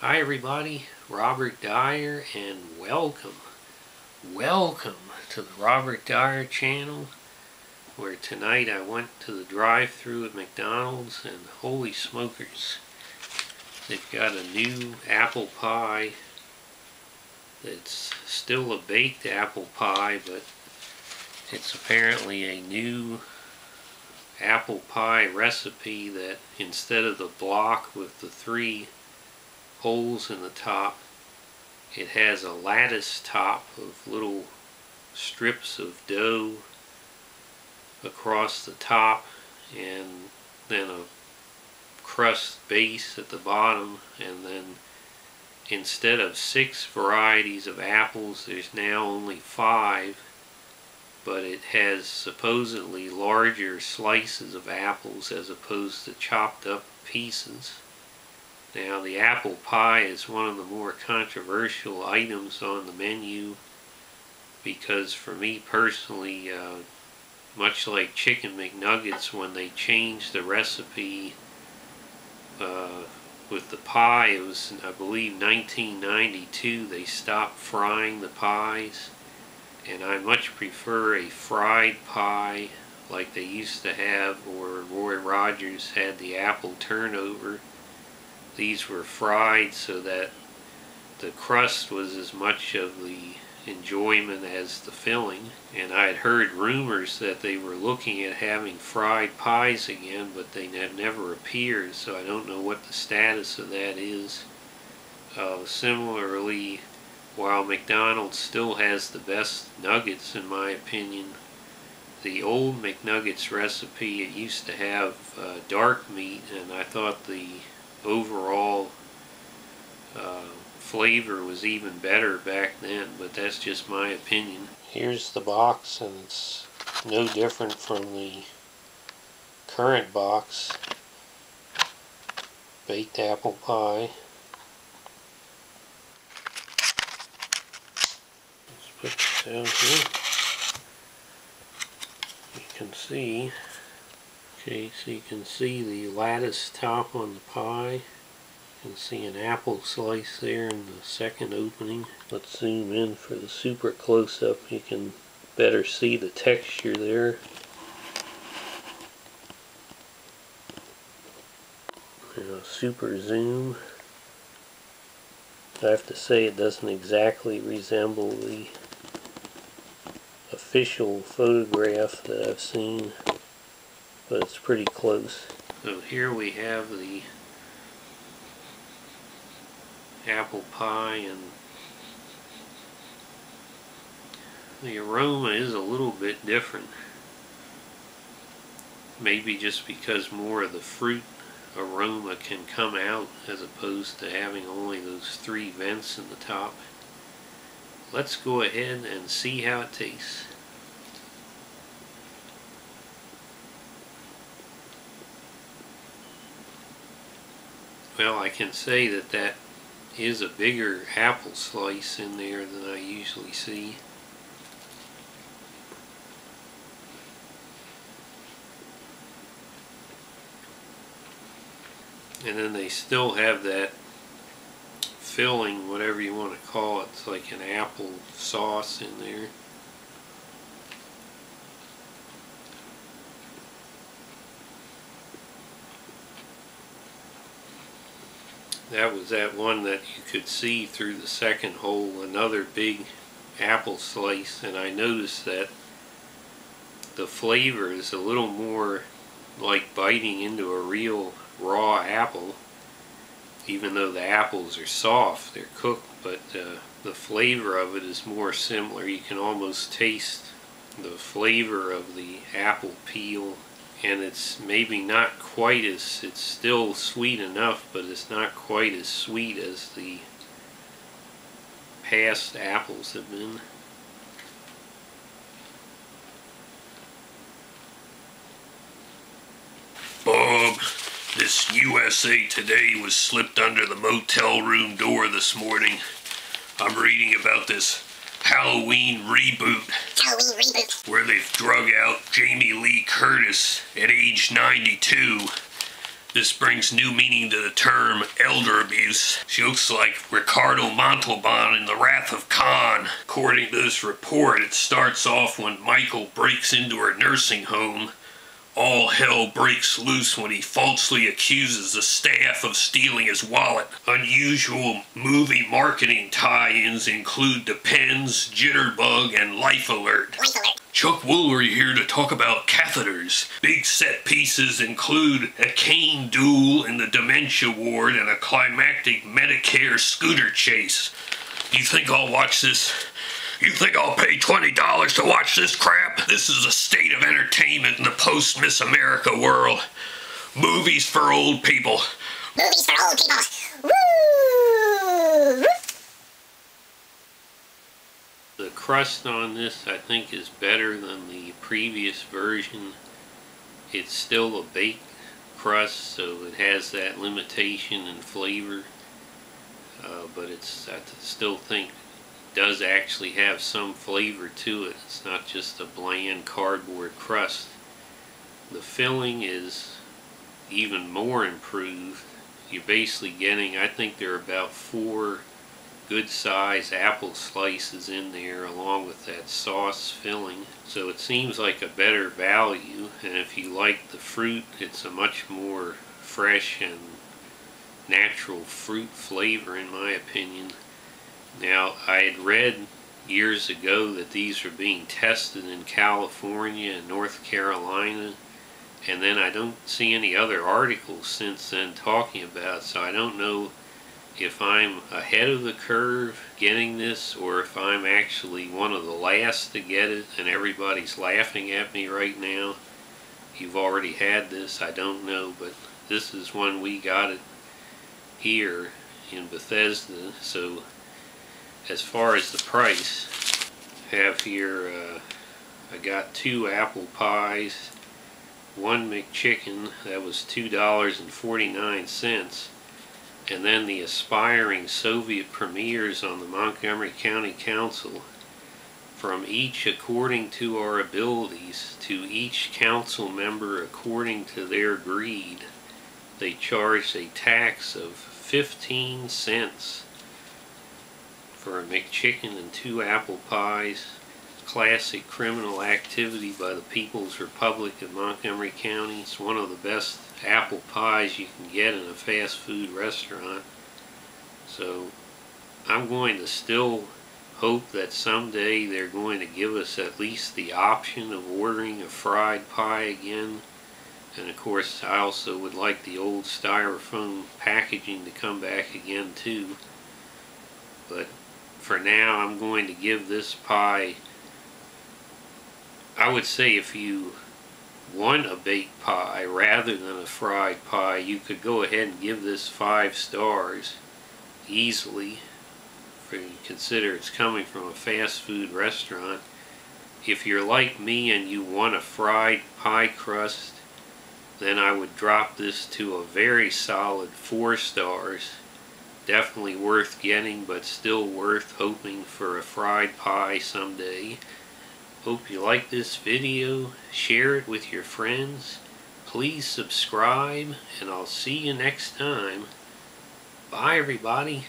Hi everybody, Robert Dyer, and welcome to the Robert Dyer channel, where tonight I went to the drive-thru at McDonald's, and holy smokers, they've got a new apple pie. It's still a baked apple pie, but it's apparently a new apple pie recipe that instead of the block with the 3 holes in the top, it has a lattice top of little strips of dough across the top, and then a crust base at the bottom, and then instead of 6 varieties of apples, there's now only 5, but it has supposedly larger slices of apples as opposed to chopped up pieces. Now, the apple pie is one of the more controversial items on the menu because, for me personally, much like Chicken McNuggets, when they changed the recipe with the pie, it was, I believe, 1992, they stopped frying the pies, and I much prefer a fried pie like they used to have, or Roy Rogers had the apple turnover. These were fried so that the crust was as much of the enjoyment as the filling. And I had heard rumors that they were looking at having fried pies again, but they have never appeared, so I don't know what the status of that is. Similarly, while McDonald's still has the best nuggets in my opinion, the old McNuggets recipe, it used to have dark meat, and I thought the overall flavor was even better back then, but that's just my opinion. Here's the box, and it's no different from the current box. Baked apple pie. Let's put this down here. You can see. Okay, so you can see the lattice top on the pie. You can see an apple slice there in the second opening. Let's zoom in for the super close-up. You can better see the texture there. And a super zoom. I have to say it doesn't exactly resemble the official photograph that I've seen, but it's pretty close. So here we have the apple pie, and the aroma is a little bit different. Maybe just because more of the fruit aroma can come out as opposed to having only those 3 vents in the top. Let's go ahead and see how it tastes. Well, I can say that that is a bigger apple slice in there than I usually see. And then they still have that filling, whatever you want to call it. It's like an apple sauce in there. That was that one that you could see through the second hole, another big apple slice, and I noticed that the flavor is a little more like biting into a real raw apple, even though the apples are soft, they're cooked, but the flavor of it is more similar. You can almost taste the flavor of the apple peel, and it's maybe not quite as, it's still sweet enough, but it's not quite as sweet as the past apples have been. Bob, this USA Today was slipped under the motel room door this morning. I'm reading about this Halloween reboot where they've drug out Jamie Lee Curtis at age 92 This brings new meaning to the term elder abuse. She looks like Ricardo Montalban in The Wrath of Khan. According to this report, it starts off when Michael breaks into her nursing home. All hell breaks loose when he falsely accuses the staff of stealing his wallet. Unusual movie marketing tie-ins include Depends, Jitterbug, and Life Alert. Chuck Woolery here to talk about catheters. Big set pieces include a cane duel in the dementia ward and a climactic Medicare scooter chase. You think I'll watch this? You think I'll pay $20 to watch this crap? This is a state of entertainment in the post-Miss America world. Movies for old people. Movies for old people. Woo! The crust on this, I think, is better than the previous version. It's still a baked crust, so it has that limitation in flavor. But I still think does actually have some flavor to it. It's not just a bland cardboard crust. The filling is even more improved. You're basically getting, I think there are about 4 good size apple slices in there along with that sauce filling. So it seems like a better value, and if you like the fruit, it's a much more fresh and natural fruit flavor in my opinion. Now, I had read years ago that these were being tested in California and North Carolina, and then I don't see any other articles since then talking about it, so I don't know if I'm ahead of the curve getting this or if I'm actually one of the last to get it and everybody's laughing at me right now. You've already had this, I don't know, but this is when we got it here in Bethesda. So as far as the price, I have here, I got 2 apple pies, 1 McChicken, that was $2.49, and then the aspiring Soviet premiers on the Montgomery County Council. From each according to our abilities, to each council member according to their greed, they charged a tax of 15 cents. For a McChicken and 2 apple pies. Classic criminal activity by the People's Republic of Montgomery County. It's one of the best apple pies you can get in a fast food restaurant. So I'm going to still hope that someday they're going to give us at least the option of ordering a fried pie again. And of course I also would like the old styrofoam packaging to come back again too. But for now, I'm going to give this pie, I would say if you want a baked pie rather than a fried pie, you could go ahead and give this 5 stars easily. For you consider it's coming from a fast food restaurant. If you're like me and you want a fried pie crust, then I would drop this to a very solid 4 stars. Definitely worth getting, but still worth hoping for a fried pie someday. Hope you like this video. Share it with your friends. Please subscribe, and I'll see you next time. Bye, everybody.